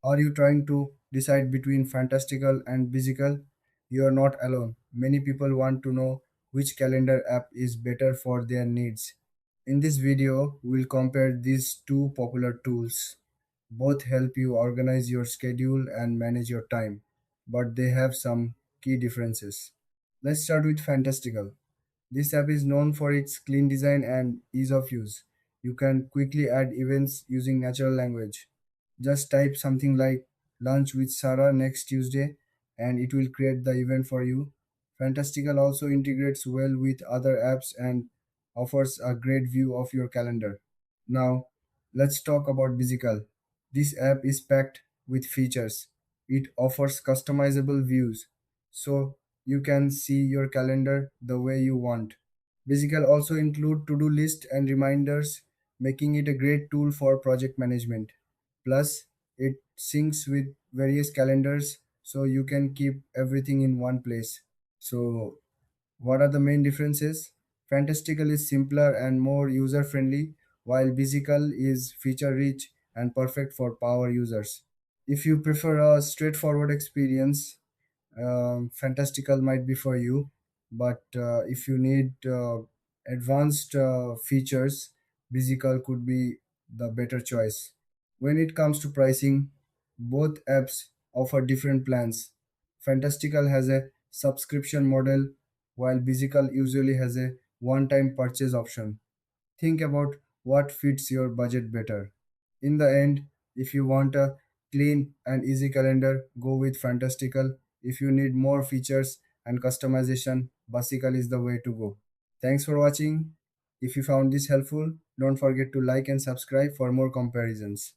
Are you trying to decide between fantastical and busycal? You are not alone. Many people want to know which calendar app is better for their needs. In this video, we'll compare these two popular tools. Both help you organize your schedule and manage your time, but they have some key differences. Let's start with Fantastical. This app is known for its clean design and ease of use. You can quickly add events using natural language. Just type something like lunch with Sarah next Tuesday and it will create the event for you. Fantastical also integrates well with other apps and offers a great view of your calendar. Now, let's talk about Bizical. This app is packed with features. It offers customizable views, so you can see your calendar the way you want. Bizical also include to-do list and reminders, making it a great tool for project management. Plus, it syncs with various calendars, so you can keep everything in one place. So, what are the main differences? Fantastical is simpler and more user friendly, while Bizical is feature rich and perfect for power users. If you prefer a straightforward experience, Fantastical might be for you. But if you need advanced features, Bizical could be the better choice. When it comes to pricing, both apps offer different plans. Fantastical has a subscription model, while Bizical usually has a one time purchase option. Think about what fits your budget better. In the end, if you want a clean and easy calendar, go with Fantastical. If you need more features and customization, Busycal is the way to go. Thanks for watching. If you found this helpful, don't forget to like and subscribe for more comparisons.